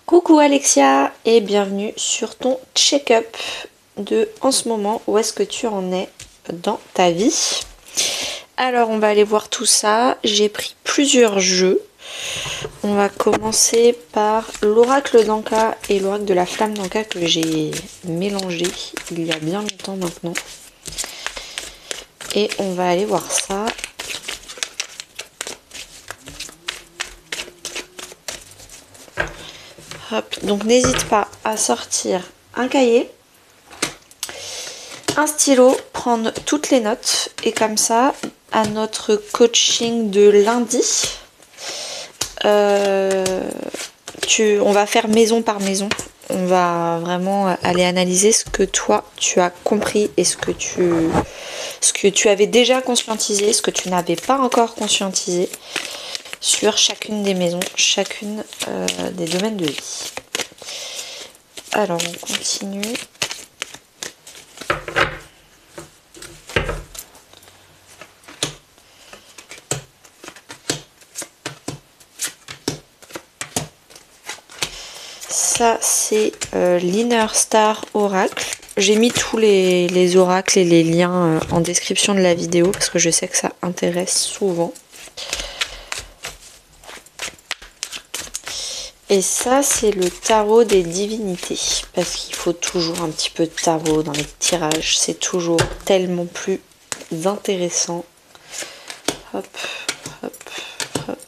Coucou Alexia et bienvenue sur ton check-up de en ce moment, où est-ce que tu en es dans ta vie. Alors on va aller voir tout ça, j'ai pris plusieurs jeux. On va commencer par l'oracle d'Anka et l'oracle de la flamme d'Anka que j'ai mélangé il y a bien longtemps maintenant. Et on va aller voir ça. Hop, donc n'hésite pas à sortir un cahier, un stylo, prendre toutes les notes et comme ça, à notre coaching de lundi, on va faire maison par maison. On va vraiment aller analyser ce que toi tu as compris et ce que tu avais déjà conscientisé, ce que tu n'avais pas encore conscientisé sur chacune des maisons, chacune des domaines de vie. Alors on continue. Ça c'est l'Inner Star Oracle. J'ai mis tous les oracles et les liens en description de la vidéo parce que je sais que ça intéresse souvent. Et ça, c'est le tarot des divinités. Parce qu'il faut toujours un petit peu de tarot dans les tirages. C'est toujours tellement plus intéressant. Hop, hop, hop.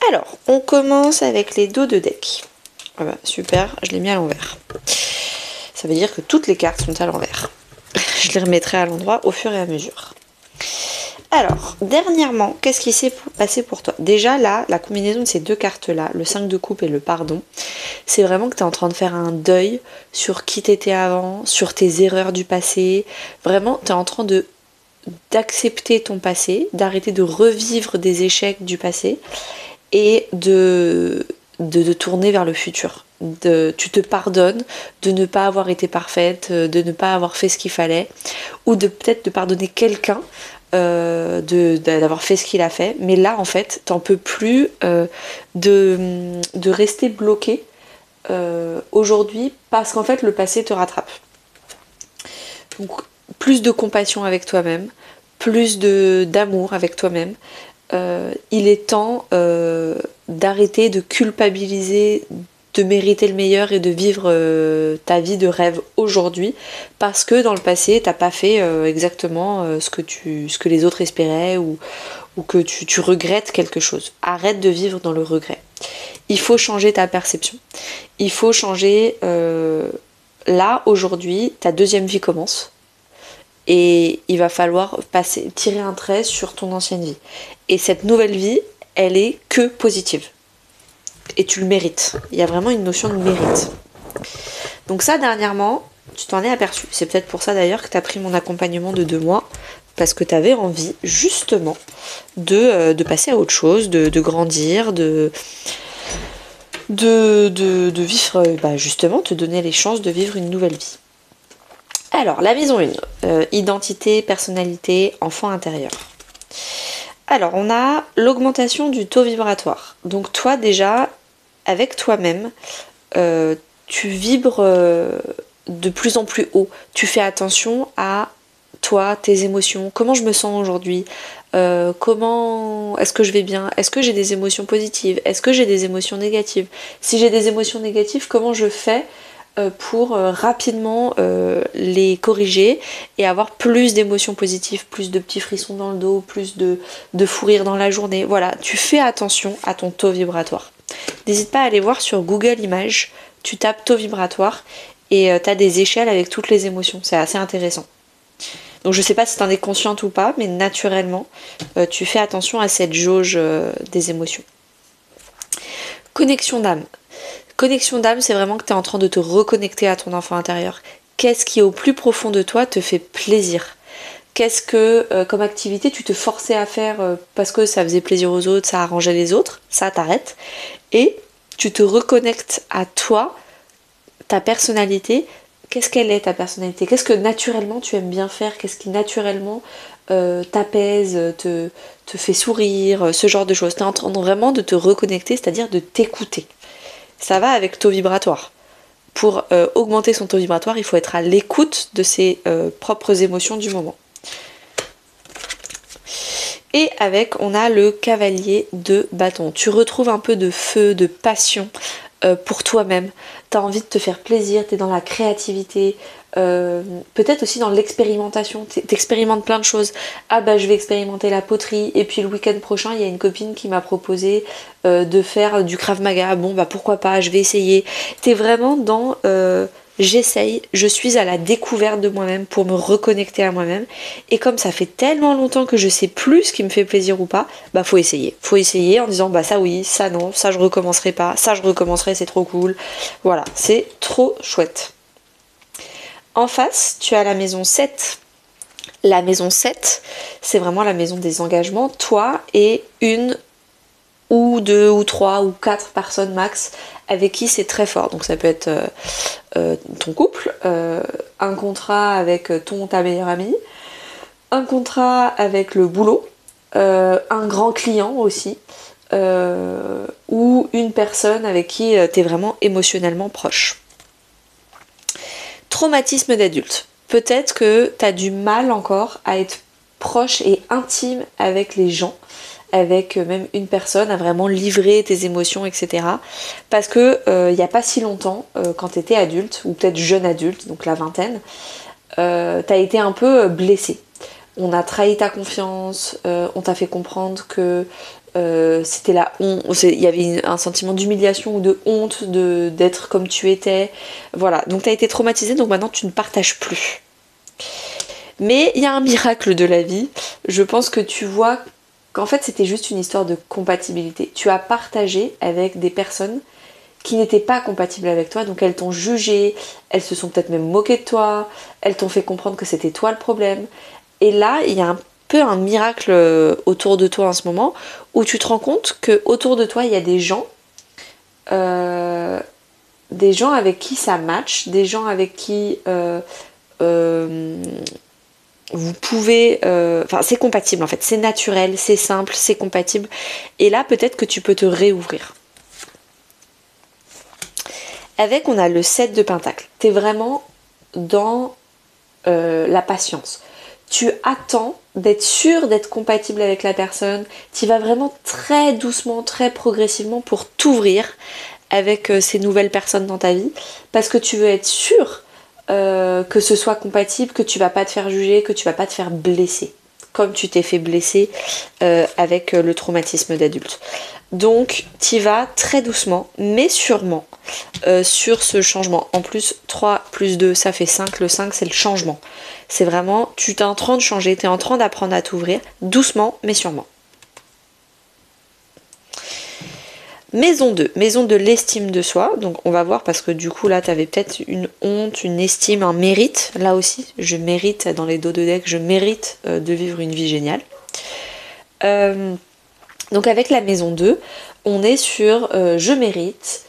Alors, on commence avec les dos de deck. Ah bah, super, je l'ai mis à l'envers. Ça veut dire que toutes les cartes sont à l'envers. Je les remettrai à l'endroit au fur et à mesure. Alors, dernièrement, qu'est-ce qui s'est passé pour toi? Déjà là, la combinaison de ces deux cartes-là, le 5 de coupe et le pardon, c'est vraiment que tu es en train de faire un deuil sur qui t'étais avant, sur tes erreurs du passé. Vraiment, tu es en train d'accepter ton passé, d'arrêter de revivre des échecs du passé et de tourner vers le futur. Tu te pardonnes de ne pas avoir été parfaite, de ne pas avoir fait ce qu'il fallait, ou peut-être de pardonner quelqu'un d'avoir fait ce qu'il a fait, mais là en fait t'en peux plus de rester bloqué aujourd'hui parce qu'en fait le passé te rattrape. Donc plus de compassion avec toi-même, plus d'amour avec toi-même. Il est temps d'arrêter de culpabiliser, de mériter le meilleur et de vivre ta vie de rêve aujourd'hui parce que dans le passé t'as pas fait exactement ce que les autres espéraient ou que tu regrettes quelque chose. Arrête de vivre dans le regret. Il faut changer ta perception. Il faut changer là aujourd'hui ta deuxième vie commence et il va falloir tirer un trait sur ton ancienne vie. Et cette nouvelle vie, elle est que positive. Et tu le mérites. Il y a vraiment une notion de mérite. Donc ça, dernièrement, tu t'en es aperçu. C'est peut-être pour ça d'ailleurs que tu as pris mon accompagnement de 2 mois, parce que tu avais envie justement de passer à autre chose, de grandir, de vivre, justement, te donner les chances de vivre une nouvelle vie. Alors, la maison 1, identité, personnalité, enfant intérieur. Alors, on a l'augmentation du taux vibratoire. Donc toi déjà, avec toi-même, tu vibres de plus en plus haut. Tu fais attention à toi, tes émotions, comment je me sens aujourd'hui, comment est-ce que je vais bien, est-ce que j'ai des émotions positives, est-ce que j'ai des émotions négatives. Si j'ai des émotions négatives, comment je fais pour rapidement les corriger et avoir plus d'émotions positives, plus de petits frissons dans le dos, plus de fou rire dans la journée. Voilà, tu fais attention à ton taux vibratoire. N'hésite pas à aller voir sur Google Images, tu tapes taux vibratoire et tu as des échelles avec toutes les émotions, c'est assez intéressant. Donc je sais pas si tu en es consciente ou pas, mais naturellement, tu fais attention à cette jauge des émotions. Connexion d'âme. Connexion d'âme, c'est vraiment que tu es en train de te reconnecter à ton enfant intérieur. Qu'est-ce qui au plus profond de toi te fait plaisir? Qu'est-ce que comme activité tu te forçais à faire parce que ça faisait plaisir aux autres, ça arrangeait les autres, ça t'arrête. Et tu te reconnectes à toi, ta personnalité. Qu'est-ce qu'elle est ta personnalité? Qu'est-ce que naturellement tu aimes bien faire? Qu'est-ce qui naturellement t'apaise, te fait sourire, ce genre de choses. T'es en train vraiment de te reconnecter, c'est-à-dire de t'écouter. Ça va avec taux vibratoire. Pour augmenter son taux vibratoire, il faut être à l'écoute de ses propres émotions du moment. Et avec, on a le cavalier de bâton. Tu retrouves un peu de feu, de passion pour toi-même. Tu as envie de te faire plaisir, tu es dans la créativité, peut-être aussi dans l'expérimentation. T'expérimentes plein de choses. Ah bah je vais expérimenter la poterie, et puis le week-end prochain, il y a une copine qui m'a proposé de faire du Krav Maga. Bon bah pourquoi pas, je vais essayer. T'es vraiment dans... j'essaye, je suis à la découverte de moi-même pour me reconnecter à moi-même. Et comme ça fait tellement longtemps que je sais plus ce qui me fait plaisir ou pas, bah faut essayer. Faut essayer en disant bah ça oui, ça non, ça je recommencerai pas, ça je recommencerai, c'est trop cool. Voilà, c'est trop chouette. En face, tu as la maison 7. La maison 7, c'est vraiment la maison des engagements. Toi et une ou deux ou trois ou quatre personnes max avec qui c'est très fort. Donc ça peut être ton couple, un contrat avec ta meilleure amie, un contrat avec le boulot, un grand client aussi, ou une personne avec qui tu es vraiment émotionnellement proche. Traumatisme d'adulte. Peut-être que tu as du mal encore à être proche et intime avec les gens, avec même une personne, à vraiment livrer tes émotions, etc. Parce que il n'y a pas si longtemps, quand tu étais adulte, ou peut-être jeune adulte, donc la vingtaine, tu as été un peu blessé. On a trahi ta confiance, on t'a fait comprendre que c'était la honte, il y avait un sentiment d'humiliation ou de honte d'être comme tu étais. Voilà, donc tu as été traumatisé, donc maintenant tu ne partages plus. Mais il y a un miracle de la vie. Je pense que tu vois qu'en fait c'était juste une histoire de compatibilité. Tu as partagé avec des personnes qui n'étaient pas compatibles avec toi, donc elles t'ont jugé, elles se sont peut-être même moquées de toi, elles t'ont fait comprendre que c'était toi le problème. Et là, il y a un peu un miracle autour de toi en ce moment, où tu te rends compte que autour de toi, il y a des gens avec qui ça match, des gens avec qui vous pouvez... Enfin, c'est compatible en fait, c'est naturel, c'est simple, c'est compatible. Et là, peut-être que tu peux te réouvrir. Avec, on a le 7 de Pentacle. T'es vraiment dans la patience. Tu attends d'être sûr d'être compatible avec la personne. Tu vas vraiment très doucement, très progressivement pour t'ouvrir avec ces nouvelles personnes dans ta vie. Parce que tu veux être sûr que ce soit compatible, que tu vas pas te faire juger, que tu vas pas te faire blesser. Comme tu t'es fait blesser avec le traumatisme d'adulte. Donc tu vas très doucement, mais sûrement, sur ce changement. En plus, 3 plus 2, ça fait 5. Le 5, c'est le changement. C'est vraiment, tu es en train de changer, tu es en train d'apprendre à t'ouvrir, doucement, mais sûrement. Maison 2, maison de l'estime de soi. Donc on va voir, parce que du coup là, tu avais peut-être une honte, une estime, un mérite. Là aussi, je mérite, dans les dos de deck, je mérite de vivre une vie géniale. Donc avec la maison 2, on est sur je mérite,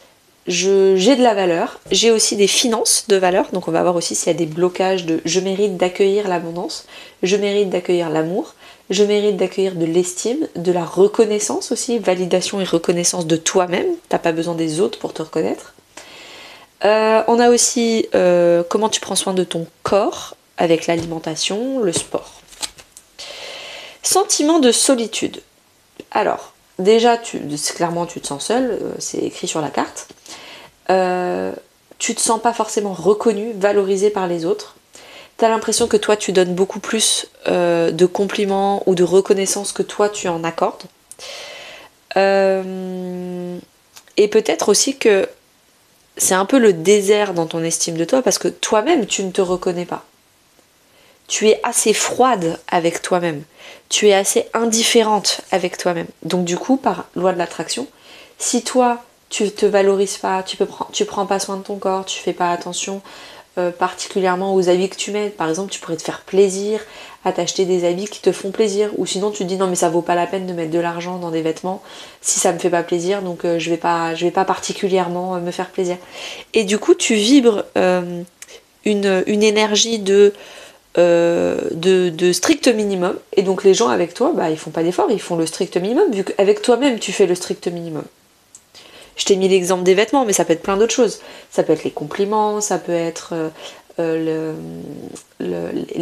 j'ai de la valeur, j'ai aussi des finances de valeur, donc on va voir aussi s'il y a des blocages de je mérite d'accueillir l'abondance, je mérite d'accueillir l'amour, je mérite d'accueillir de l'estime, de la reconnaissance aussi, validation et reconnaissance de toi-même, t'as pas besoin des autres pour te reconnaître. On a aussi comment tu prends soin de ton corps avec l'alimentation, le sport. Sentiment de solitude. Alors, déjà, clairement, tu te sens seul, c'est écrit sur la carte. Tu te sens pas forcément reconnu, valorisé par les autres. T'as l'impression que toi, tu donnes beaucoup plus de compliments ou de reconnaissance que toi, tu en accordes. Et peut-être aussi que c'est un peu le désert dans ton estime de toi, parce que toi-même, tu ne te reconnais pas. Tu es assez froide avec toi-même. Tu es assez indifférente avec toi-même. Donc du coup, par loi de l'attraction, si toi, tu te valorises pas, tu prends pas soin de ton corps, tu fais pas attention particulièrement aux habits que tu mets. Par exemple, tu pourrais te faire plaisir à t'acheter des habits qui te font plaisir. Ou sinon, tu te dis non mais ça vaut pas la peine de mettre de l'argent dans des vêtements si ça me fait pas plaisir. Donc je vais pas particulièrement me faire plaisir. Et du coup, tu vibres une énergie de de strict minimum, et donc les gens avec toi, bah, ils font pas d'efforts, ils font le strict minimum, vu qu'avec toi-même tu fais le strict minimum. Je t'ai mis l'exemple des vêtements, mais ça peut être plein d'autres choses. Ça peut être les compliments, ça peut être les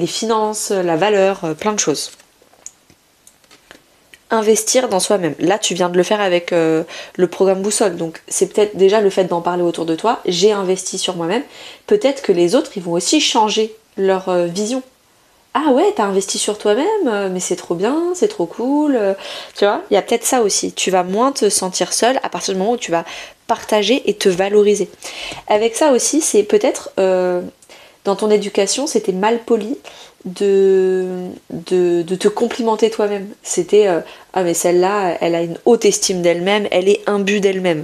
finances, la valeur, plein de choses. Investir dans soi-même. Là, tu viens de le faire avec le programme Boussole. Donc, c'est peut-être déjà le fait d'en parler autour de toi. J'ai investi sur moi-même. Peut-être que les autres, ils vont aussi changer leur vision. Ah ouais, t'as investi sur toi-même, mais c'est trop bien, c'est trop cool. Tu vois, il y a peut-être ça aussi. Tu vas moins te sentir seule à partir du moment où tu vas partager et te valoriser. Avec ça aussi, c'est peut-être dans ton éducation, c'était mal poli de te complimenter toi-même. C'était ah mais celle-là, elle a une haute estime d'elle-même, elle est imbue d'elle-même.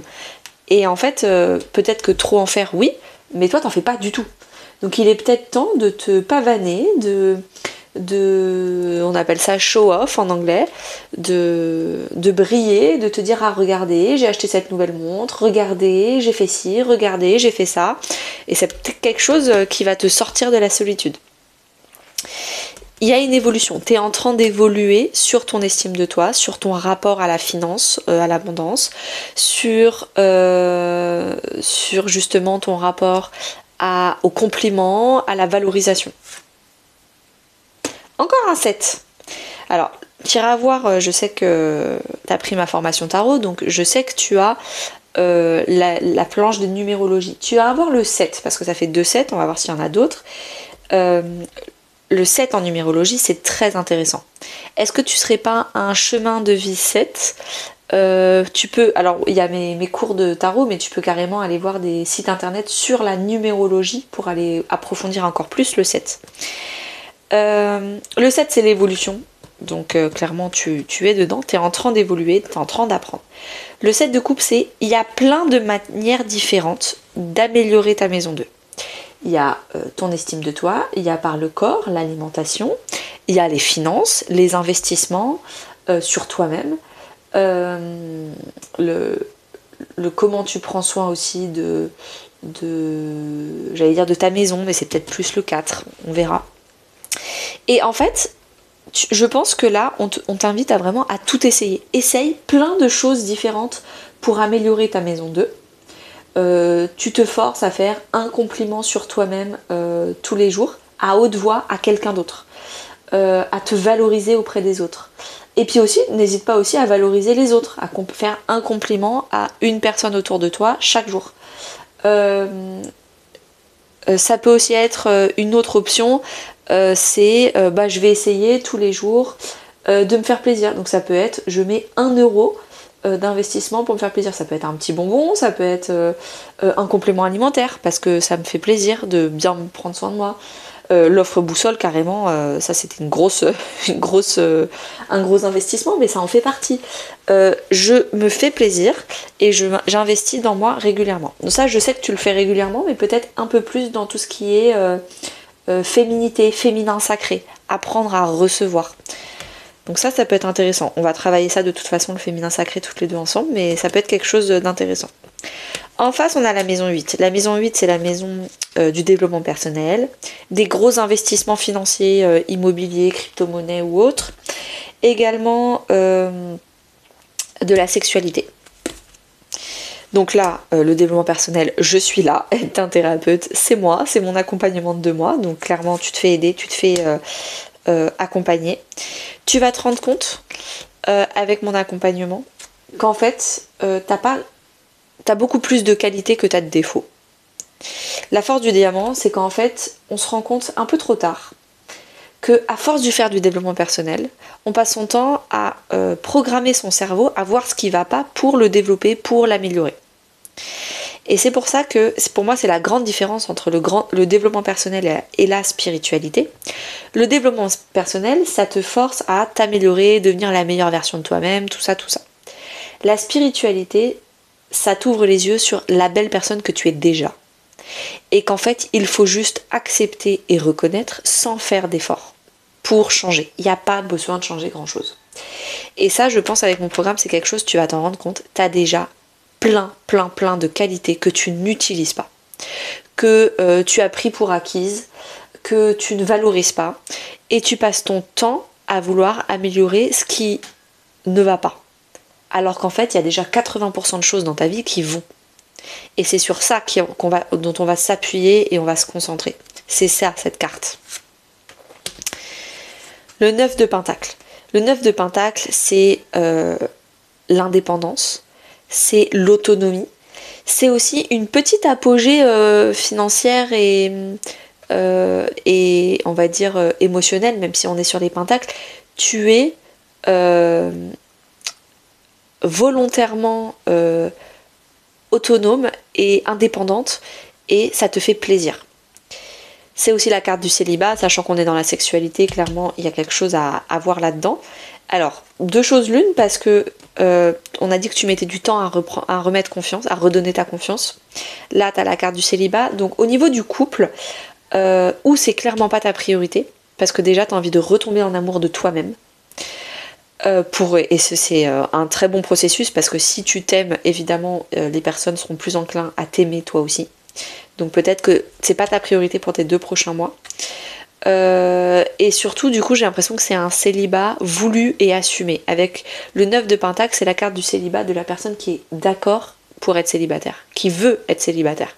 Et en fait, peut-être que trop en faire, oui, mais toi, t'en fais pas du tout. Donc il est peut-être temps de te pavaner, on appelle ça show off en anglais, de briller, de te dire ah regardez, j'ai acheté cette nouvelle montre, regardez, j'ai fait ci, regardez, j'ai fait ça. Et c'est peut-être quelque chose qui va te sortir de la solitude. Il y a une évolution, tu es en train d'évoluer sur ton estime de toi, sur ton rapport à la finance, à l'abondance, sur justement ton rapport au compliment, à la valorisation. Encore un 7. Alors, tu iras voir, je sais que tu as pris ma formation tarot, donc je sais que tu as la planche de numérologie. Tu vas avoir le 7, parce que ça fait 2 sets, on va voir s'il y en a d'autres. Le 7 en numérologie, c'est très intéressant. Est-ce que tu serais pas un chemin de vie 7 tu peux, alors il y a mes cours de tarot, mais tu peux carrément aller voir des sites internet sur la numérologie pour aller approfondir encore plus le 7. Le 7 c'est l'évolution, donc clairement tu es dedans, tu es en train d'évoluer, tu es en train d'apprendre. Le 7 de coupe, c'est il y a plein de manières différentes d'améliorer ta maison 2. Il y a ton estime de toi, il y a par le corps, l'alimentation, il y a les finances, les investissements sur toi-même, le comment tu prends soin aussi j'allais dire de ta maison, mais c'est peut-être plus le 4, on verra. Et en fait, je pense que là, on t'invite à vraiment à tout essayer. Essaye plein de choses différentes pour améliorer ta maison 2. Tu te forces à faire un compliment sur toi-même tous les jours, à haute voix, à quelqu'un d'autre, à te valoriser auprès des autres. Et puis aussi, n'hésite pas aussi à valoriser les autres, à faire un compliment à une personne autour de toi chaque jour. Ça peut aussi être une autre option, c'est je vais essayer tous les jours de me faire plaisir. Donc ça peut être, je mets 1 euro d'investissement pour me faire plaisir. Ça peut être un petit bonbon, ça peut être un complément alimentaire parce que ça me fait plaisir de bien me prendre soin de moi. L'offre Boussole, carrément, ça c'était un gros investissement, mais ça en fait partie. Je me fais plaisir et j'investis dans moi régulièrement. Donc ça, je sais que tu le fais régulièrement, mais peut-être un peu plus dans tout ce qui est féminité, féminin sacré, apprendre à recevoir. Donc ça peut être intéressant. On va travailler ça de toute façon, le féminin sacré, toutes les deux ensemble, mais ça peut être quelque chose d'intéressant. En face, on a la maison 8. La maison 8, c'est la maison du développement personnel, des gros investissements financiers, immobiliers, crypto-monnaies ou autres. Également de la sexualité. Donc là, le développement personnel, je suis là, être un thérapeute, c'est moi, c'est mon accompagnement de 2 mois. Donc clairement, tu te fais aider, tu te fais accompagner. Tu vas te rendre compte, avec mon accompagnement, qu'en fait, t'as beaucoup plus de qualités que t'as de défauts. La force du diamant, c'est qu'en fait, on se rend compte un peu trop tard que à force de faire du développement personnel, on passe son temps à programmer son cerveau, à voir ce qui va pas pour le développer, pour l'améliorer. Et c'est pour ça que, pour moi, c'est la grande différence entre le développement personnel et la spiritualité. Le développement personnel, ça te force à t'améliorer, devenir la meilleure version de toi-même, tout ça, tout ça. La spiritualité, ça t'ouvre les yeux sur la belle personne que tu es déjà. Et qu'en fait, il faut juste accepter et reconnaître sans faire d'efforts pour changer. Il n'y a pas besoin de changer grand-chose. Et ça, je pense, avec mon programme, c'est quelque chose, tu vas t'en rendre compte, tu as déjà plein de qualités que tu n'utilises pas, que tu as pris pour acquises, que tu ne valorises pas et tu passes ton temps à vouloir améliorer ce qui ne va pas. Alors qu'en fait, il y a déjà 80% de choses dans ta vie qui vont. Et c'est sur ça dont on va s'appuyer et on va se concentrer. C'est ça, cette carte. Le 9 de Pentacle. Le 9 de Pentacle, c'est l'indépendance, c'est l'autonomie. C'est aussi une petite apogée financière et on va dire émotionnelle, même si on est sur les pentacles. Tu es volontairement autonome et indépendante et ça te fait plaisir. C'est aussi la carte du célibat, sachant qu'on est dans la sexualité, clairement il y a quelque chose à voir là-dedans. Alors, deux choses l'une, parce que on a dit que tu mettais du temps à remettre confiance, à redonner ta confiance. Là, tu as la carte du célibat. Donc, au niveau du couple, où c'est clairement pas ta priorité, parce que déjà, tu as envie de retomber en amour de toi-même. Et c'est un très bon processus, parce que si tu t'aimes, évidemment, les personnes seront plus enclins à t'aimer toi aussi. Donc, peut-être que c'est pas ta priorité pour tes 2 prochains mois. Et surtout, du coup, j'ai l'impression que c'est un célibat voulu et assumé. Avec le 9 de Pentacle, c'est la carte du célibat de la personne qui est d'accord pour être célibataire, qui veut être célibataire.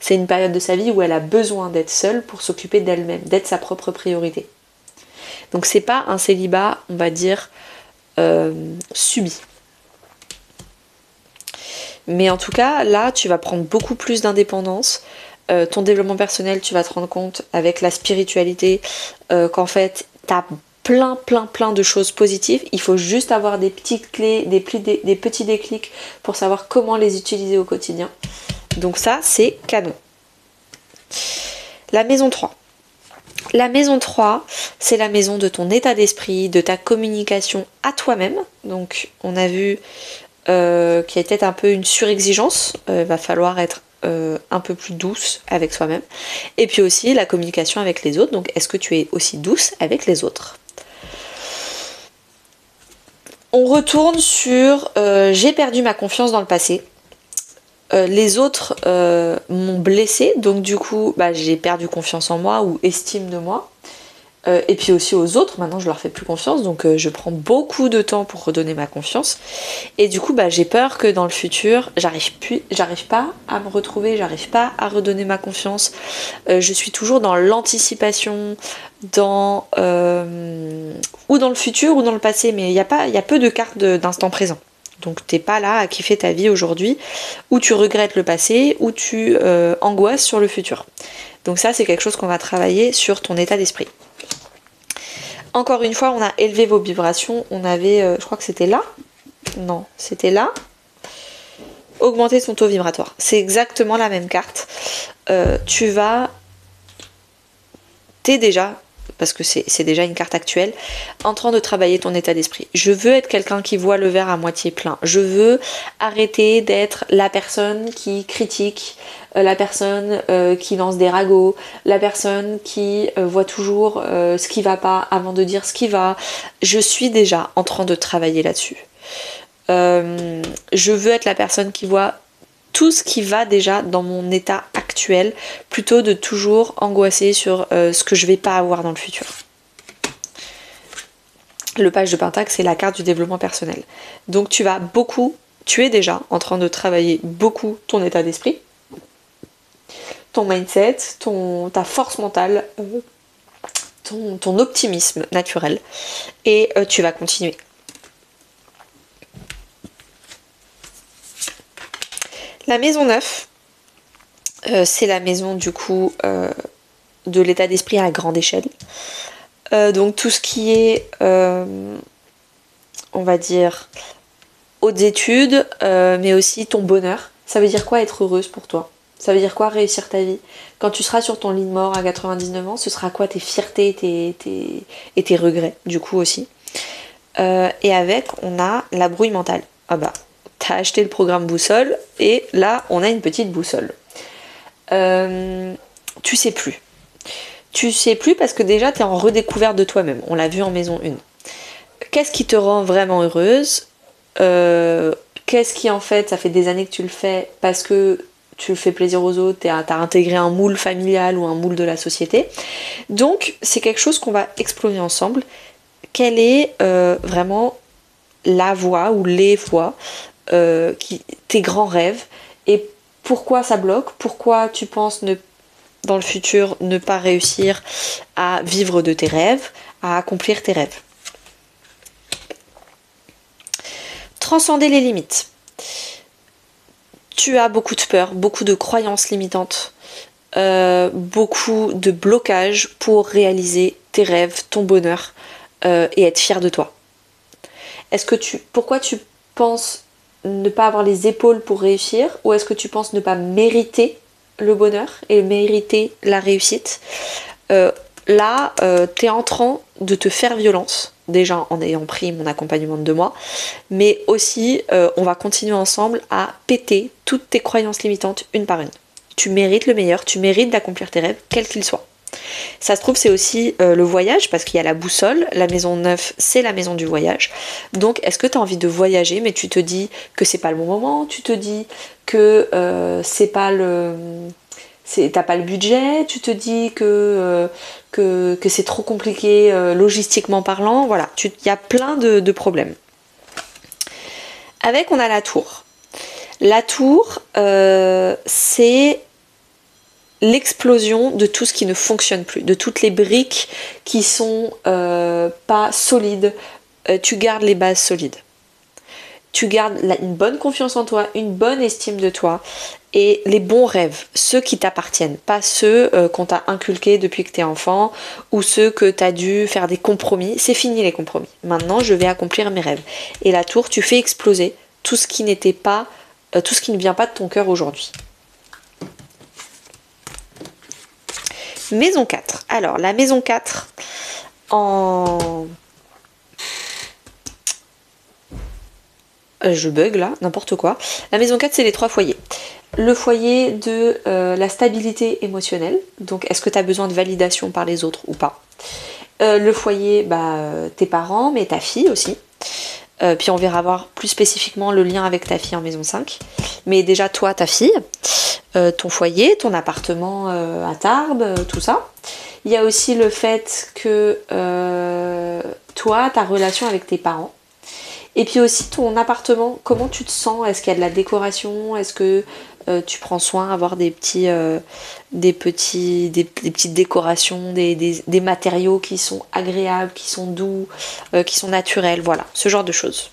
C'est une période de sa vie où elle a besoin d'être seule pour s'occuper d'elle-même, d'être sa propre priorité. Donc c'est pas un célibat, on va dire, subi. Mais en tout cas, là, tu vas prendre beaucoup plus d'indépendance. Ton développement personnel, tu vas te rendre compte avec la spiritualité qu'en fait, tu as plein de choses positives. Il faut juste avoir des petites clés, des petits déclics pour savoir comment les utiliser au quotidien. Donc ça, c'est canon. La maison 3. La maison 3, c'est la maison de ton état d'esprit, de ta communication à toi-même. Donc on a vu qu'il y a peut-être un peu une surexigence. Va falloir être un peu plus douce avec soi-même. Et puis aussi la communication avec les autres. Donc est-ce que tu es aussi douce avec les autres? On retourne sur j'ai perdu ma confiance dans le passé. Les autres m'ont blessée, donc du coup j'ai perdu confiance en moi ou estime de moi. Et puis aussi aux autres, maintenant je leur fais plus confiance, donc je prends beaucoup de temps pour redonner ma confiance. Et du coup j'ai peur que dans le futur, j'arrive pas à me retrouver, j'arrive pas à redonner ma confiance. Je suis toujours dans l'anticipation, ou dans le futur ou dans le passé, mais il y a peu de cartes d'instant présent. Donc t'es pas là à kiffer ta vie aujourd'hui, ou tu regrettes le passé, ou tu angoisses sur le futur. Donc ça c'est quelque chose qu'on va travailler sur ton état d'esprit. Encore une fois, on a élevé vos vibrations. On avait, je crois que c'était là. Non, c'était là. Augmenter son taux vibratoire. C'est exactement la même carte. T'es déjà, parce que c'est déjà une carte actuelle, en train de travailler ton état d'esprit. Je veux être quelqu'un qui voit le verre à moitié plein. Je veux arrêter d'être la personne qui critique, la personne qui lance des ragots, la personne qui voit toujours ce qui va pas avant de dire ce qui va. Je suis déjà en train de travailler là-dessus. Je veux être la personne qui voit tout ce qui va déjà dans mon état actuel, plutôt de toujours angoisser sur ce que je vais pas avoir dans le futur. Le page de Pentacle, c'est la carte du développement personnel. Donc tu es déjà en train de travailler beaucoup ton état d'esprit, ton mindset, ta force mentale, ton optimisme naturel, et tu vas continuer. La maison 9, c'est la maison du coup de l'état d'esprit à grande échelle. Donc tout ce qui est, on va dire, hautes études, mais aussi ton bonheur. Ça veut dire quoi être heureuse pour toi? Ça veut dire quoi réussir ta vie? Quand tu seras sur ton lit de mort à 99 ans, ce sera quoi tes fiertés et tes regrets, du coup aussi. Et avec, on a la brouille mentale. Ah bah, t'as acheté le programme boussole, et là, on a une petite boussole. Tu sais plus. Tu sais plus parce que déjà, t'es en redécouverte de toi-même. On l'a vu en maison 1. Qu'est-ce qui te rend vraiment heureuse? Qu'est-ce qui, en fait, ça fait des années que tu le fais parce que tu fais plaisir aux autres, t'as intégré un moule familial ou un moule de la société. Donc c'est quelque chose qu'on va explorer ensemble. Quelle est vraiment la voie ou les voies, tes grands rêves, et pourquoi ça bloque, pourquoi tu penses dans le futur ne pas réussir à vivre de tes rêves, à accomplir tes rêves. Transcender les limites. Tu as beaucoup de peur, beaucoup de croyances limitantes, beaucoup de blocages pour réaliser tes rêves, ton bonheur, et être fier de toi. Pourquoi tu penses ne pas avoir les épaules pour réussir, ou est-ce que tu penses ne pas mériter le bonheur et mériter la réussite? Là, t'es en train de te faire violence, déjà en ayant pris mon accompagnement de 2 mois, mais aussi on va continuer ensemble à péter toutes tes croyances limitantes une par une. Tu mérites le meilleur, tu mérites d'accomplir tes rêves, quels qu'ils soient. Ça se trouve, c'est aussi le voyage, parce qu'il y a la boussole, la maison 9, c'est la maison du voyage. Donc, est-ce que tu as envie de voyager, mais tu te dis que c'est pas le bon moment, tu te dis que c'est pas t'as pas le budget, tu te dis que c'est trop compliqué logistiquement parlant, voilà, il y a plein de problèmes. On a la tour. La tour, c'est l'explosion de tout ce qui ne fonctionne plus, de toutes les briques qui sont pas solides. Tu gardes les bases solides. Tu gardes une bonne confiance en toi, une bonne estime de toi et les bons rêves, ceux qui t'appartiennent, pas ceux qu'on t'a inculqués depuis que t'es enfant ou ceux que t'as dû faire des compromis. C'est fini les compromis. Maintenant, je vais accomplir mes rêves. Et la tour, tu fais exploser tout ce qui n'était pas, tout ce qui ne vient pas de ton cœur aujourd'hui. Maison 4. Alors, la maison 4 je bug là, n'importe quoi. La maison 4, c'est les 3 foyers. Le foyer de la stabilité émotionnelle. Donc, est-ce que tu as besoin de validation par les autres ou pas? Le foyer, tes parents, mais ta fille aussi. Puis on verra voir plus spécifiquement le lien avec ta fille en maison 5. Mais déjà, toi, ta fille, ton foyer, ton appartement à Tarbes, tout ça. Il y a aussi le fait que toi, ta relation avec tes parents. Et puis aussi ton appartement, comment tu te sens? Est-ce qu'il y a de la décoration? Est-ce que tu prends soin d'avoir des petites décorations, des matériaux qui sont agréables, qui sont doux, qui sont naturels, voilà, ce genre de choses.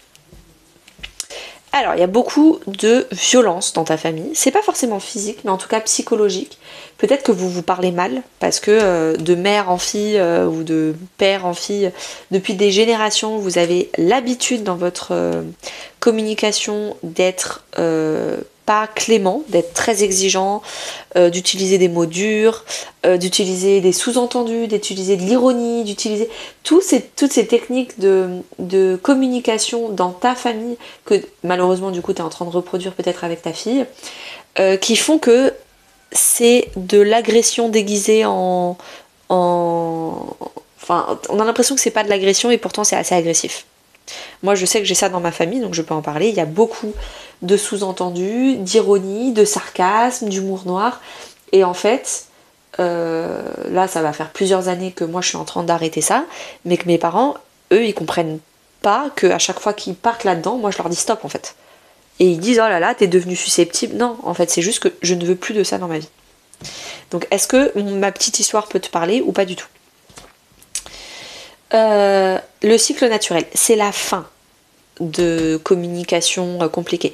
Alors, il y a beaucoup de violence dans ta famille. C'est pas forcément physique, mais en tout cas psychologique. Peut-être que vous vous parlez mal, parce que de mère en fille ou de père en fille, depuis des générations, vous avez l'habitude dans votre communication d'être pas clément, d'être très exigeant, d'utiliser des mots durs, d'utiliser des sous-entendus, d'utiliser de l'ironie, d'utiliser toutes ces techniques de communication dans ta famille que malheureusement du coup tu es en train de reproduire peut-être avec ta fille, qui font que c'est de l'agression déguisée enfin, on a l'impression que c'est pas de l'agression et pourtant c'est assez agressif. Moi je sais que j'ai ça dans ma famille, donc je peux en parler. Il y a beaucoup de sous-entendus, d'ironie, de sarcasme, d'humour noir. Et en fait, là ça va faire plusieurs années que moi je suis en train d'arrêter ça, mais que mes parents, eux, ils comprennent pas qu'à chaque fois qu'ils partent là-dedans, moi je leur dis stop en fait. Et ils disent oh là là, t'es devenu susceptible. Non, en fait c'est juste que je ne veux plus de ça dans ma vie. Donc est-ce que ma petite histoire peut te parler ou pas du tout? Le cycle naturel, c'est la fin de communication compliquée.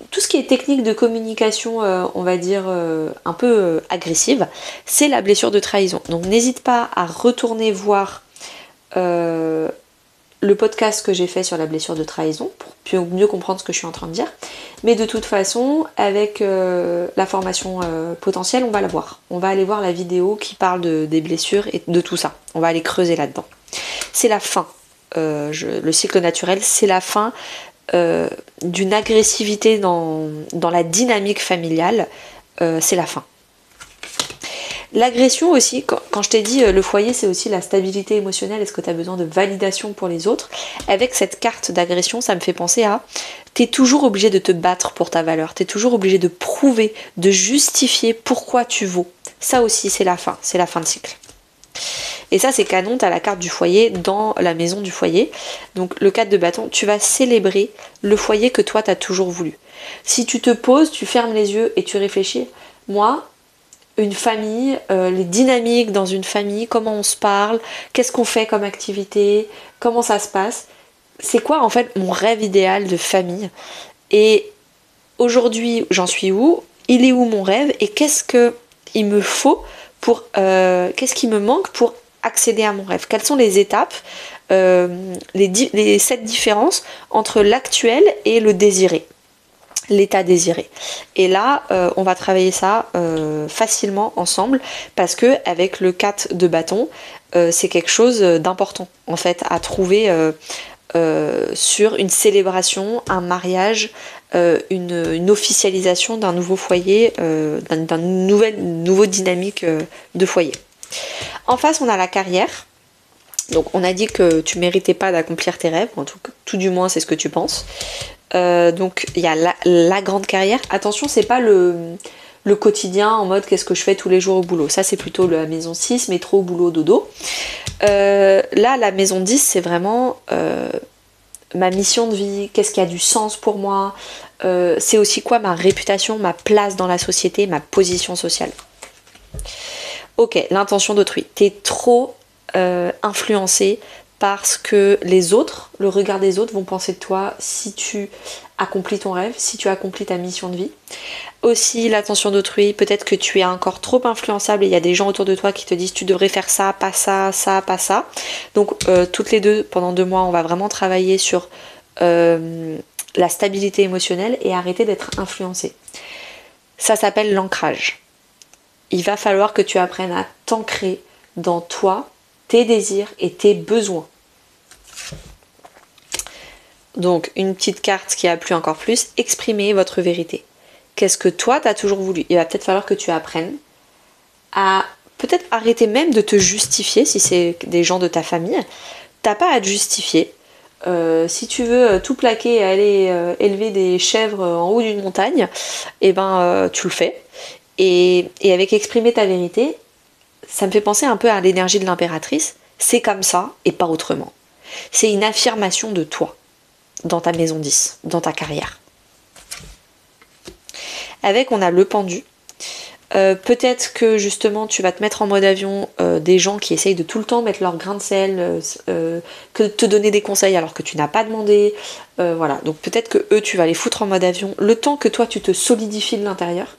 Tout ce qui est technique de communication, on va dire un peu agressive, c'est la blessure de trahison. Donc n'hésite pas à retourner voir le podcast que j'ai fait sur la blessure de trahison pour mieux comprendre ce que je suis en train de dire. Mais de toute façon, avec la formation potentielle, on va la voir. On va aller voir la vidéo qui parle des blessures et de tout ça. On va aller creuser là-dedans. C'est la fin. Le cycle naturel, c'est la fin d'une agressivité dans la dynamique familiale. C'est la fin. L'agression aussi, quand je t'ai dit le foyer c'est aussi la stabilité émotionnelle, est-ce que tu as besoin de validation pour les autres? Avec cette carte d'agression, ça me fait penser à t'es toujours obligé de te battre pour ta valeur, t'es toujours obligé de prouver, de justifier pourquoi tu vaux. Ça aussi c'est la fin de cycle. Et ça c'est canon, t'as la carte du foyer dans la maison du foyer. Donc le 4 de bâton, tu vas célébrer le foyer que toi t'as toujours voulu. Si tu te poses, tu fermes les yeux et tu réfléchis, moi, une famille, les dynamiques dans une famille, comment on se parle, qu'est-ce qu'on fait comme activité, comment ça se passe. C'est quoi en fait mon rêve idéal de famille? Et aujourd'hui, j'en suis où? Il est où mon rêve? Et qu'est-ce qu'il me faut pour... qu'est-ce qui me manque pour accéder à mon rêve? Quelles sont les étapes, les 7 différences entre l'actuel et le désiré? L'état désiré. Et là, on va travailler ça facilement ensemble parce que avec le 4 de bâton, c'est quelque chose d'important en fait à trouver sur une célébration, un mariage, une officialisation d'un nouveau foyer, d'un nouveau dynamique de foyer. En face, on a la carrière. Donc on a dit que tu méritais pas d'accomplir tes rêves, en tout du moins c'est ce que tu penses. Donc il y a la grande carrière. Attention, c'est pas le quotidien en mode qu'est-ce que je fais tous les jours au boulot. Ça c'est plutôt la maison 6, métro, boulot, dodo. Là la maison 10 c'est vraiment ma mission de vie, qu'est-ce qui a du sens pour moi, c'est aussi quoi ma réputation, ma place dans la société, ma position sociale. Ok, l'intention d'autrui. T'es trop influencé parce que les autres, le regard des autres vont penser de toi si tu accomplis ton rêve, si tu accomplis ta mission de vie. Aussi l'attention d'autrui, peut-être que tu es encore trop influençable et il y a des gens autour de toi qui te disent tu devrais faire ça, pas ça, ça, pas ça. Donc toutes les deux, pendant 2 mois, on va vraiment travailler sur la stabilité émotionnelle et arrêter d'être influencé. Ça s'appelle l'ancrage. Il va falloir que tu apprennes à t'ancrer dans toi, tes désirs et tes besoins. Donc une petite carte qui a plu encore plus, exprimer votre vérité. Qu'est-ce que toi t'as toujours voulu? Il va peut-être falloir que tu apprennes à peut-être arrêter même de te justifier si c'est des gens de ta famille. T'as pas à te justifier. Si tu veux tout plaquer et aller élever des chèvres en haut d'une montagne, eh ben tu le fais. Et avec exprimer ta vérité, ça me fait penser un peu à l'énergie de l'impératrice. C'est comme ça et pas autrement. C'est une affirmation de toi dans ta maison 10, dans ta carrière. Avec, on a le pendu. Peut-être que justement tu vas te mettre en mode avion des gens qui essayent de tout le temps mettre leur grain de sel, que te donner des conseils alors que tu n'as pas demandé. Voilà, donc peut-être que eux tu vas les foutre en mode avion le temps que toi tu te solidifies de l'intérieur.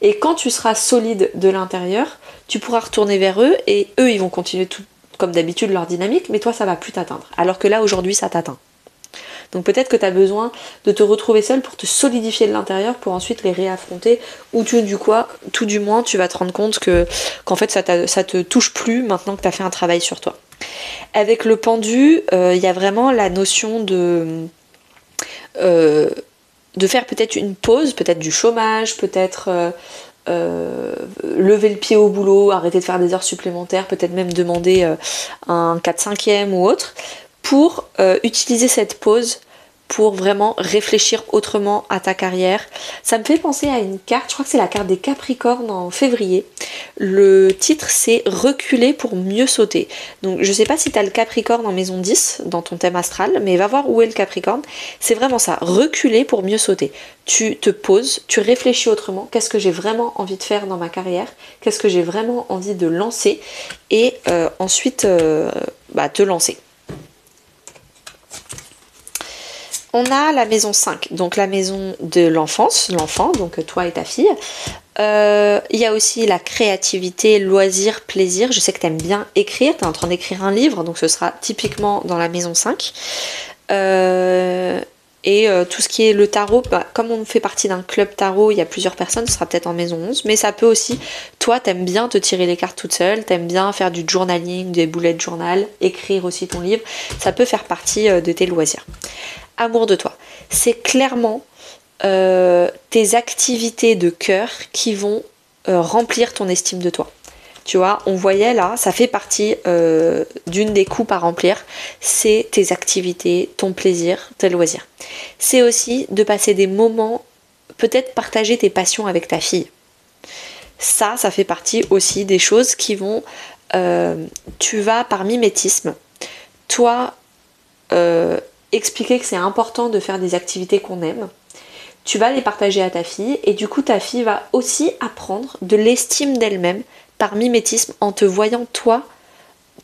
Et quand tu seras solide de l'intérieur, tu pourras retourner vers eux et eux ils vont continuer tout comme d'habitude leur dynamique, mais toi ça va plus t'atteindre. Alors que là aujourd'hui ça t'atteint. Donc peut-être que tu as besoin de te retrouver seul pour te solidifier de l'intérieur pour ensuite les réaffronter ou tout du moins tu vas te rendre compte qu'en fait ça te touche plus maintenant que tu as fait un travail sur toi. Avec le pendu, il y a vraiment la notion de faire peut-être une pause, peut-être du chômage, peut-être lever le pied au boulot, arrêter de faire des heures supplémentaires, peut-être même demander un 4/5e ou autre, pour utiliser cette pause pour vraiment réfléchir autrement à ta carrière. Ça me fait penser à une carte, je crois que c'est la carte des Capricornes en février. Le titre c'est Reculer pour mieux sauter. Donc je sais pas si tu as le Capricorne en maison 10 dans ton thème astral, mais va voir où est le Capricorne. C'est vraiment ça, reculer pour mieux sauter. Tu te poses, tu réfléchis autrement, qu'est-ce que j'ai vraiment envie de faire dans ma carrière, qu'est-ce que j'ai vraiment envie de lancer et ensuite te lancer. On a la maison 5, donc la maison de l'enfance, l'enfant, donc toi et ta fille. Il y a aussi la créativité, loisir, plaisir. Je sais que tu aimes bien écrire, tu es en train d'écrire un livre, donc ce sera typiquement dans la maison 5. Tout ce qui est le tarot, comme on fait partie d'un club tarot, il y a plusieurs personnes, ce sera peut-être en maison 11, mais ça peut aussi, toi t'aimes bien te tirer les cartes toute seule, t'aimes bien faire du journaling, des bullet journal, écrire aussi ton livre, ça peut faire partie de tes loisirs. Amour de toi, c'est clairement tes activités de cœur qui vont remplir ton estime de toi. Tu vois, on voyait là, ça fait partie d'une des coupes à remplir, c'est tes activités, ton plaisir, tes loisirs. C'est aussi de passer des moments, peut-être partager tes passions avec ta fille. Ça fait partie aussi des choses qui vont... tu vas par mimétisme, toi, expliquer que c'est important de faire des activités qu'on aime. Tu vas les partager à ta fille et du coup ta fille va aussi apprendre de l'estime d'elle-même par mimétisme en te voyant toi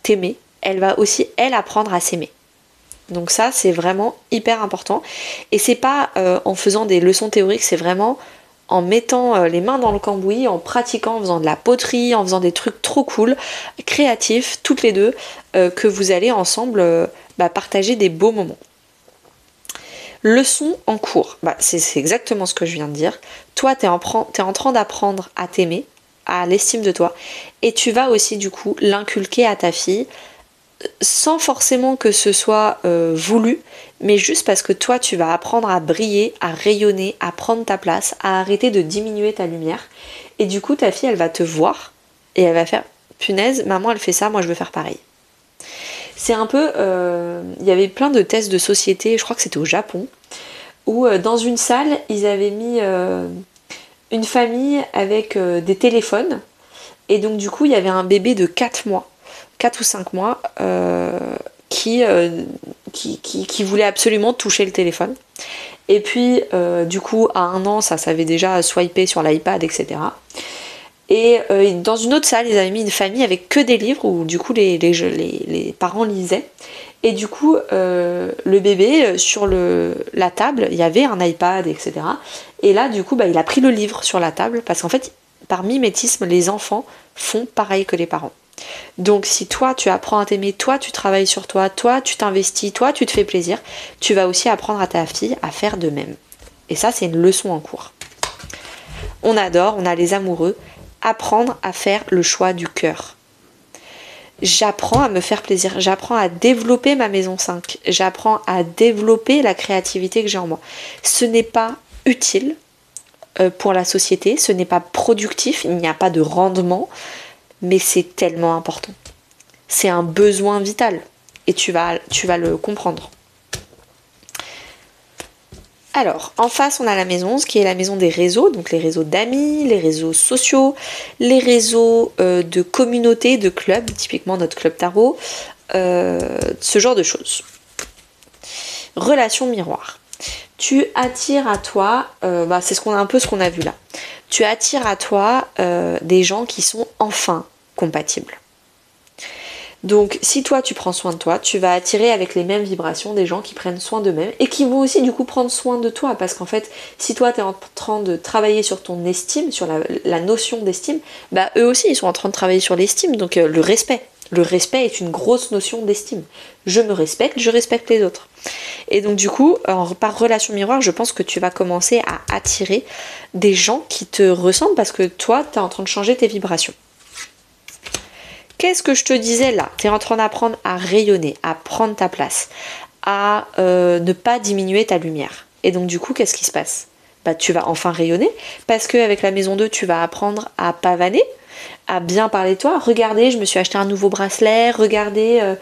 t'aimer. Elle va aussi elle apprendre à s'aimer. Donc ça c'est vraiment hyper important et c'est pas en faisant des leçons théoriques, c'est vraiment en mettant les mains dans le cambouis, en pratiquant, en faisant de la poterie, en faisant des trucs trop cool, créatifs toutes les deux, que vous allez ensemble partager des beaux moments. Leçon en cours, c'est exactement ce que je viens de dire. Toi, t'es en train d'apprendre à t'aimer, à l'estime de toi, et tu vas aussi du coup l'inculquer à ta fille, sans forcément que ce soit voulu, mais juste parce que toi, tu vas apprendre à briller, à rayonner, à prendre ta place, à arrêter de diminuer ta lumière. Et du coup, ta fille, elle va te voir, et elle va faire « Punaise, maman, elle fait ça, moi je veux faire pareil ». C'est un peu, il y avait plein de tests de société, je crois que c'était au Japon, où dans une salle, ils avaient mis une famille avec des téléphones, et donc du coup, il y avait un bébé de 4 ou 5 mois, qui voulait absolument toucher le téléphone. Et puis, du coup, à 1 an, ça savait déjà swiper sur l'iPad, etc. Et dans une autre salle, ils avaient mis une famille avec que des livres où du coup les parents lisaient. Et du coup, le bébé, sur la table, il y avait un iPad, etc. Et là, du coup, il a pris le livre sur la table parce qu'en fait, par mimétisme, les enfants font pareil que les parents. Donc si toi, tu apprends à t'aimer, toi, tu travailles sur toi, toi, tu t'investis, toi, tu te fais plaisir, tu vas aussi apprendre à ta fille à faire de même. Et ça, c'est une leçon en cours. On adore, on a les amoureux. Apprendre à faire le choix du cœur. J'apprends à me faire plaisir, j'apprends à développer ma maison 5, j'apprends à développer la créativité que j'ai en moi. Ce n'est pas utile pour la société, ce n'est pas productif, il n'y a pas de rendement, mais c'est tellement important. C'est un besoin vital et tu vas le comprendre. Alors, en face, on a la maison, ce qui est la maison des réseaux, donc les réseaux d'amis, les réseaux sociaux, les réseaux de communautés, de clubs, typiquement notre club tarot, ce genre de choses. Relation miroir. Tu attires à toi, c'est un peu ce qu'on a vu là. Tu attires à toi des gens qui sont enfin compatibles. Donc si toi tu prends soin de toi, tu vas attirer avec les mêmes vibrations des gens qui prennent soin d'eux-mêmes et qui vont aussi du coup prendre soin de toi, parce qu'en fait si toi tu es en train de travailler sur ton estime, sur la notion d'estime, eux aussi ils sont en train de travailler sur l'estime, donc le respect. Le respect est une grosse notion d'estime. Je me respecte, je respecte les autres. Et donc du coup, par relation miroir, je pense que tu vas commencer à attirer des gens qui te ressemblent parce que toi tu es en train de changer tes vibrations. Qu'est-ce que je te disais là? Tu es en train d'apprendre à rayonner, à prendre ta place, à ne pas diminuer ta lumière. Et donc du coup, qu'est-ce qui se passe? Tu vas enfin rayonner parce qu'avec la maison 2, tu vas apprendre à pavaner, à bien parler de toi. Regardez, je me suis acheté un nouveau bracelet, regardez,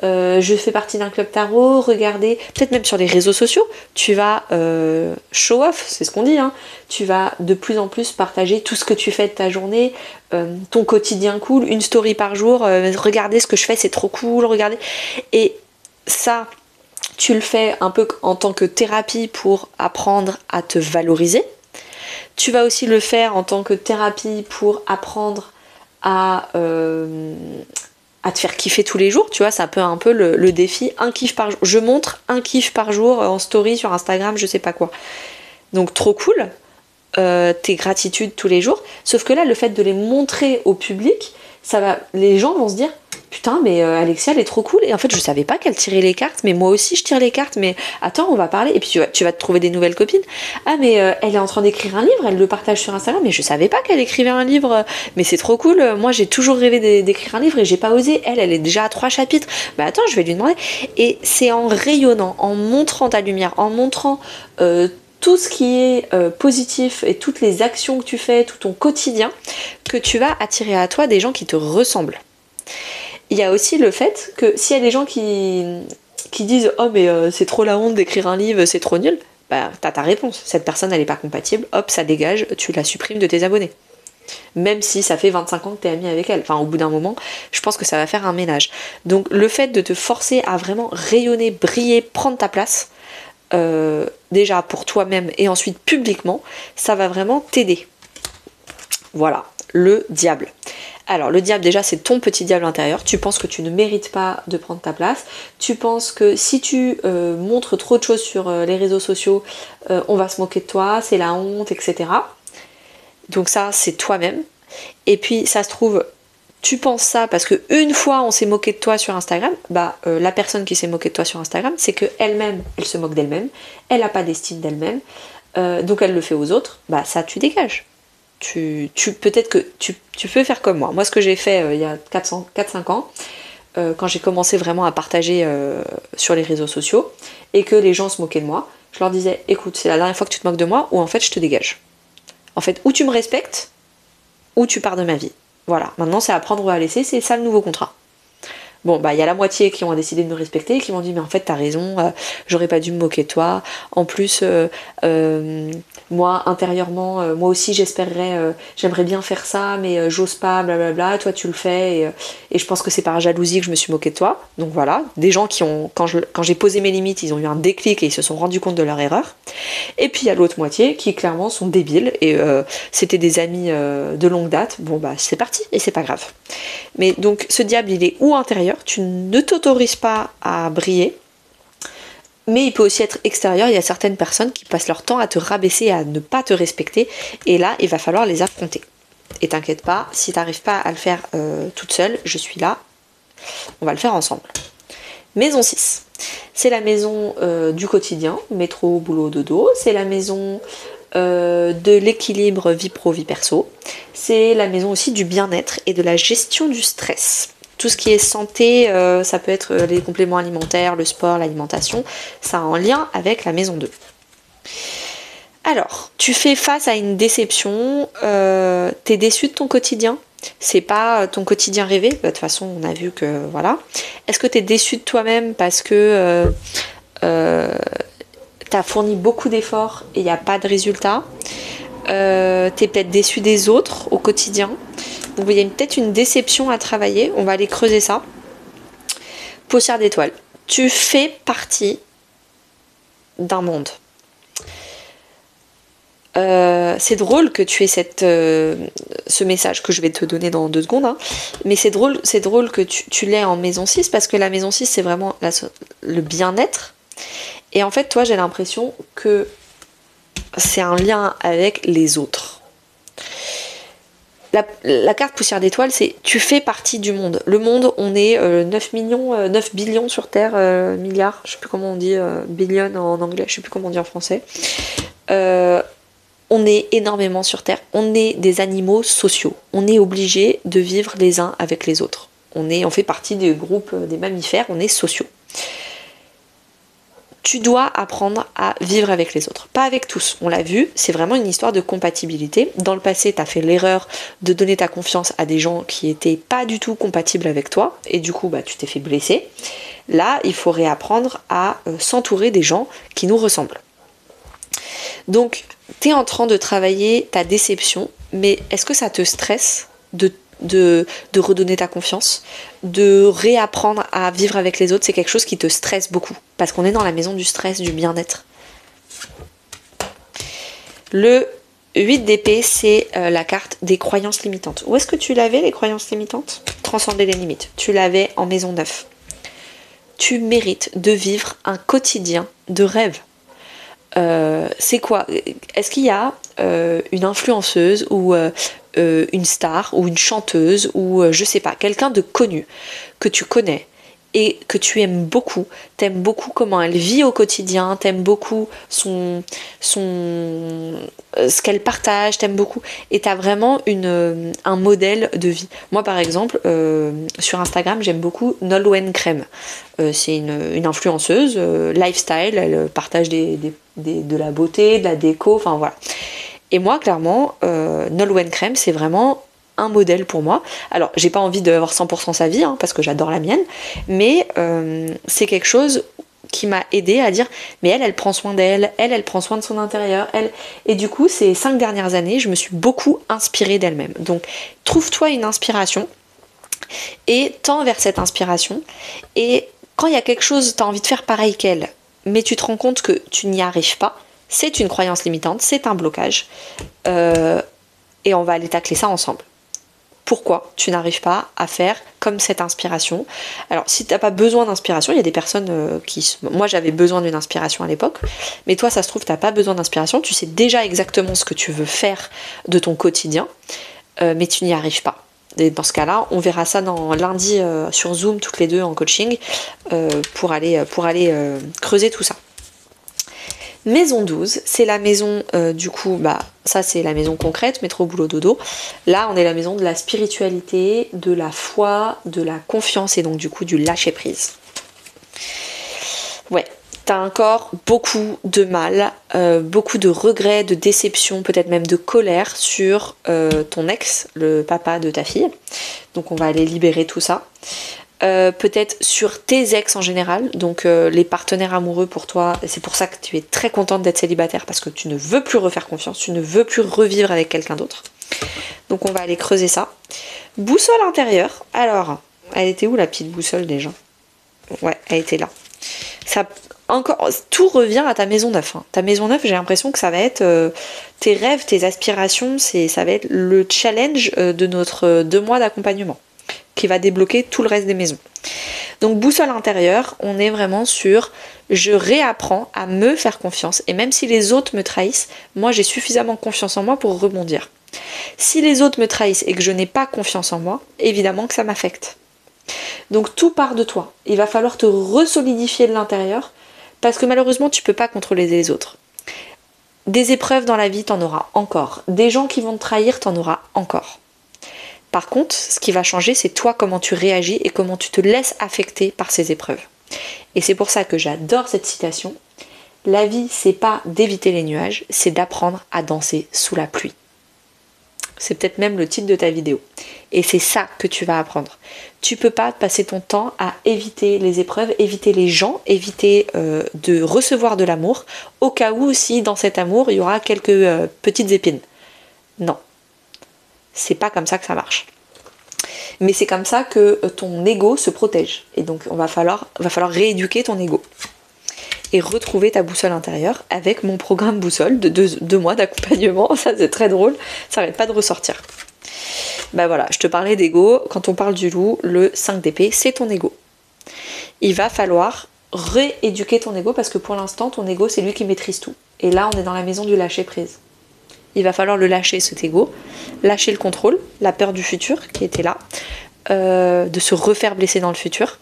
je fais partie d'un club tarot, regardez, peut-être même sur les réseaux sociaux, tu vas show off, c'est ce qu'on dit, hein. Tu vas de plus en plus partager tout ce que tu fais de ta journée, ton quotidien cool, une story par jour, regardez ce que je fais, c'est trop cool, regardez. Et ça, tu le fais un peu en tant que thérapie pour apprendre à te valoriser. Tu vas aussi le faire en tant que thérapie pour apprendre à te faire kiffer tous les jours. Tu vois, c'est un peu le défi, un kiff par jour. Je montre un kiff par jour en story sur Instagram, je sais pas quoi. Donc trop cool, tes gratitudes tous les jours. Sauf que là, le fait de les montrer au public, les gens vont se dire putain, mais Alexia elle est trop cool, et en fait je savais pas qu'elle tirait les cartes, mais moi aussi je tire les cartes, mais attends, on va parler, et puis tu vas te trouver des nouvelles copines. Ah mais elle est en train d'écrire un livre, elle le partage sur Instagram, mais je savais pas qu'elle écrivait un livre, mais c'est trop cool, moi j'ai toujours rêvé d'écrire un livre et j'ai pas osé, elle est déjà à 3 chapitres, bah attends, je vais lui demander. Et c'est en rayonnant, en montrant ta lumière, en montrant tout ce qui est positif et toutes les actions que tu fais, tout ton quotidien, que tu vas attirer à toi des gens qui te ressemblent. Il y a aussi le fait que s'il y a des gens qui disent « Oh mais c'est trop la honte d'écrire un livre, c'est trop nul », bah t'as ta réponse. Cette personne elle est pas compatible, hop ça dégage, tu la supprimes de tes abonnés. Même si ça fait 25 ans que t'es ami avec elle. Enfin au bout d'un moment, je pense que ça va faire un ménage. Donc le fait de te forcer à vraiment rayonner, briller, prendre ta place, déjà pour toi-même et ensuite publiquement, ça va vraiment t'aider. Voilà, le diable. Alors le diable déjà c'est ton petit diable intérieur, tu penses que tu ne mérites pas de prendre ta place, tu penses que si tu montres trop de choses sur les réseaux sociaux, on va se moquer de toi, c'est la honte, etc. Donc ça c'est toi-même. Et puis ça se trouve, tu penses ça parce que une fois on s'est moqué de toi sur Instagram, la personne qui s'est moquée de toi sur Instagram, c'est que elle-même, elle se moque d'elle-même, elle n'a pas d'estime d'elle-même, donc elle le fait aux autres, ça tu dégages. Peut-être que tu peux faire comme moi. Moi ce que j'ai fait il y a 4-5 ans, quand j'ai commencé vraiment à partager sur les réseaux sociaux, et que les gens se moquaient de moi, je leur disais, écoute, c'est la dernière fois que tu te moques de moi, ou en fait je te dégage. En fait, ou tu me respectes, ou tu pars de ma vie. Voilà, maintenant c'est à prendre ou à laisser, c'est ça le nouveau contrat. Bon, il y a la moitié qui ont décidé de me respecter et qui m'ont dit mais en fait t'as raison, j'aurais pas dû me moquer de toi. En plus, moi intérieurement, moi aussi j'aimerais bien faire ça, mais j'ose pas, blablabla. Toi tu le fais et je pense que c'est par jalousie que je me suis moquée de toi. Donc voilà, des gens qui ont, quand j'ai posé mes limites, ils ont eu un déclic et ils se sont rendus compte de leur erreur. Et puis il y a l'autre moitié qui clairement sont débiles et c'était des amis de longue date. Bon c'est parti et c'est pas grave. Mais donc ce diable il est où intérieur, tu ne t'autorises pas à briller, mais il peut aussi être extérieur. Il y a certaines personnes qui passent leur temps à te rabaisser, à ne pas te respecter, et là il va falloir les affronter. Et t'inquiète pas, si t'arrives pas à le faire toute seule, je suis là, on va le faire ensemble. Maison 6, c'est la maison du quotidien, métro, boulot, dodo, c'est la maison de l'équilibre vie pro, vie perso. C'est la maison aussi du bien-être et de la gestion du stress. Tout ce qui est santé, ça peut être les compléments alimentaires, le sport, l'alimentation, ça a un lien avec la maison 2. Alors, tu fais face à une déception, t'es déçu de ton quotidien, c'est pas ton quotidien rêvé, de toute façon on a vu que voilà. Est-ce que t'es déçu de toi-même parce que t'as fourni beaucoup d'efforts et il n'y a pas de résultat. T'es peut-être déçu des autres au quotidien. Donc il y a peut-être une déception à travailler. On va aller creuser ça. Poussière d'étoiles. Tu fais partie d'un monde. C'est drôle que tu aies ce message que je vais te donner dans 2 secondes. Hein. Mais c'est drôle que tu l'aies en maison 6 parce que la maison 6 c'est vraiment le bien-être. Et en fait, toi, j'ai l'impression que c'est un lien avec les autres. La carte poussière d'étoile, c'est tu fais partie du monde. Le monde, on est 9 billions sur Terre, milliards, je sais plus comment on dit, billion en anglais, je sais plus comment on dit en français. On est énormément sur Terre. On est des animaux sociaux. On est obligés de vivre les uns avec les autres. On fait partie des groupes des mammifères, on est sociaux. Tu dois apprendre à vivre avec les autres. Pas avec tous, on l'a vu, c'est vraiment une histoire de compatibilité. Dans le passé, tu as fait l'erreur de donner ta confiance à des gens qui étaient pas du tout compatibles avec toi, et du coup, tu t'es fait blesser. Là, il faut réapprendre à s'entourer des gens qui nous ressemblent. Donc, tu es en train de travailler ta déception, mais est-ce que ça te stresse de redonner ta confiance, de réapprendre à vivre avec les autres? C'est quelque chose qui te stresse beaucoup parce qu'on est dans la maison du stress, du bien-être. Le 8 d'épée, c'est la carte des croyances limitantes. Où est-ce que tu l'avais, les croyances limitantes? Transcender les limites. Tu l'avais en maison 9. Tu mérites de vivre un quotidien de rêve. C'est quoi? Est-ce qu'il y a une influenceuse ou une star ou une chanteuse ou je sais pas, quelqu'un de connu que tu connais et que tu aimes beaucoup. T'aimes beaucoup comment elle vit au quotidien, t'aimes beaucoup ce qu'elle partage, t'aimes beaucoup, et t'as vraiment un modèle de vie. Moi par exemple, sur Instagram, j'aime beaucoup Nolwenn Crème. C'est une influenceuse lifestyle, elle partage de la beauté, de la déco, enfin voilà. Et moi clairement, Nolwenn Crème, c'est vraiment un modèle pour moi. Alors j'ai pas envie d'avoir 100% sa vie, hein, parce que j'adore la mienne, mais c'est quelque chose qui m'a aidée à dire mais elle prend soin d'elle, elle prend soin de son intérieur, et du coup ces 5 dernières années je me suis beaucoup inspirée d'elle-même. Donc trouve-toi une inspiration et tends vers cette inspiration, et quand il y a quelque chose, tu as envie de faire pareil qu'elle, mais tu te rends compte que tu n'y arrives pas, c'est une croyance limitante, c'est un blocage, et on va aller tacler ça ensemble. Pourquoi tu n'arrives pas à faire comme cette inspiration? Alors si tu n'as pas besoin d'inspiration, il y a des personnes moi j'avais besoin d'une inspiration à l'époque, mais toi ça se trouve tu n'as pas besoin d'inspiration, tu sais déjà exactement ce que tu veux faire de ton quotidien, mais tu n'y arrives pas. Et dans ce cas-là, on verra ça lundi sur Zoom toutes les deux en coaching, pour aller creuser tout ça. Maison 12, c'est la maison, du coup, ça c'est la maison concrète, métro boulot dodo. Là, on est la maison de la spiritualité, de la foi, de la confiance, et donc du coup du lâcher prise. Ouais, t'as encore beaucoup de mal, beaucoup de regrets, de déception, peut-être même de colère sur ton ex, le papa de ta fille. Donc on va aller libérer tout ça. Peut-être sur tes ex en général, donc les partenaires amoureux pour toi, c'est pour ça que tu es très contente d'être célibataire, parce que tu ne veux plus refaire confiance, tu ne veux plus revivre avec quelqu'un d'autre. Donc on va aller creuser ça. Boussole intérieure, alors, elle était où la petite boussole déjà? Ouais, elle était là. Ça, encore, tout revient à ta maison 9. Hein. Ta maison 9, j'ai l'impression que ça va être tes rêves, tes aspirations, ça va être le challenge de notre 2 mois d'accompagnement, qui va débloquer tout le reste des maisons. Donc boussole intérieure, on est vraiment sur je réapprends à me faire confiance, et même si les autres me trahissent, moi j'ai suffisamment confiance en moi pour rebondir. Si les autres me trahissent et que je n'ai pas confiance en moi, évidemment que ça m'affecte. Donc tout part de toi. Il va falloir te resolidifier de l'intérieur, parce que malheureusement tu peux pas contrôler les autres. Des épreuves dans la vie, t'en auras encore. Des gens qui vont te trahir, t'en auras encore. Par contre, ce qui va changer, c'est toi, comment tu réagis et comment tu te laisses affecter par ces épreuves. Et c'est pour ça que j'adore cette citation. La vie, c'est pas d'éviter les nuages, c'est d'apprendre à danser sous la pluie. C'est peut-être même le titre de ta vidéo. Et c'est ça que tu vas apprendre. Tu peux pas passer ton temps à éviter les épreuves, éviter les gens, éviter de recevoir de l'amour, au cas où si dans cet amour, il y aura quelques petites épines. Non. C'est pas comme ça que ça marche. Mais c'est comme ça que ton ego se protège. Et donc il va falloir rééduquer ton ego. Et retrouver ta boussole intérieure avec mon programme boussole de 2 mois d'accompagnement. Ça c'est très drôle, ça n'arrête pas de ressortir. Voilà, je te parlais d'ego. Quand on parle du loup, le 5 d'épée, c'est ton ego. Il va falloir rééduquer ton ego, parce que pour l'instant, ton ego, c'est lui qui maîtrise tout. Et là, on est dans la maison du lâcher prise. Il va falloir le lâcher, cet ego, lâcher le contrôle, la peur du futur qui était là, de se refaire blesser dans le futur,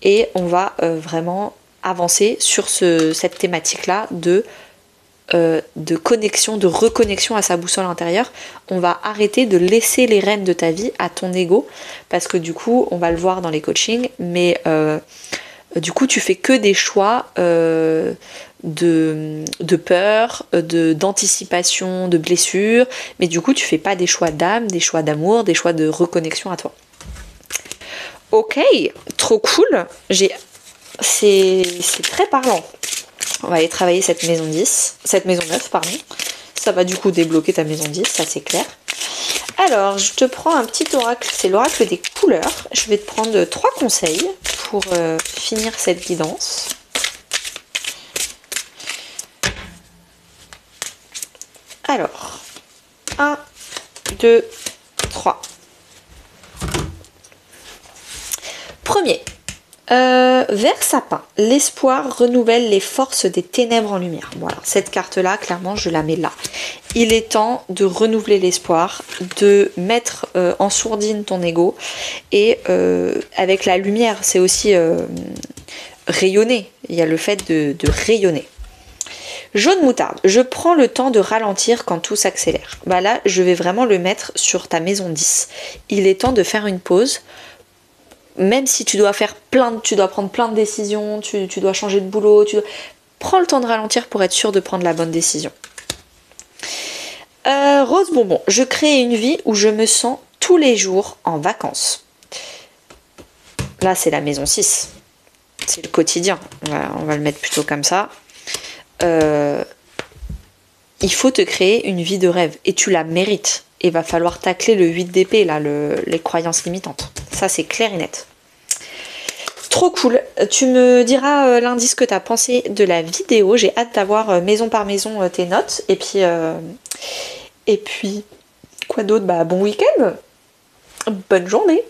et on va vraiment avancer sur cette thématique-là de connexion, de reconnexion à sa boussole intérieure. On va arrêter de laisser les rênes de ta vie à ton ego, parce que du coup, on va le voir dans les coachings, mais du coup, tu fais que des choix de peur, d'anticipation, de blessure, mais du coup tu fais pas des choix d'âme, des choix d'amour, des choix de reconnexion à toi. Ok, trop cool, c'est très parlant. On va aller travailler cette maison 9, pardon. Ça va du coup débloquer ta maison 10, ça c'est clair. Alors, je te prends un petit oracle, c'est l'oracle des couleurs. Je vais te prendre 3 conseils pour finir cette guidance. Alors, 1, 2, 3. Premier, Vert sapin, l'espoir renouvelle les forces des ténèbres en lumière. Voilà, cette carte-là, clairement, je la mets là. Il est temps de renouveler l'espoir, de mettre en sourdine ton ego. Et avec la lumière, c'est aussi rayonner. Il y a le fait de rayonner. Jaune moutarde, je prends le temps de ralentir quand tout s'accélère. Bah là, je vais vraiment le mettre sur ta maison 10. Il est temps de faire une pause. Même si tu dois prendre plein de décisions, tu dois changer de boulot, prends le temps de ralentir pour être sûr de prendre la bonne décision. Rose bonbon, je crée une vie où je me sens tous les jours en vacances. Là, c'est la maison 6. C'est le quotidien. On va le mettre plutôt comme ça. Il faut te créer une vie de rêve et tu la mérites. Et va falloir tacler le 8 d'épée, là, les croyances limitantes. Ça, c'est clair et net. Trop cool. Tu me diras lundi ce que tu as pensé de la vidéo. J'ai hâte d'avoir maison par maison tes notes. Et puis quoi d'autre ? Bah, bon week-end. Bonne journée.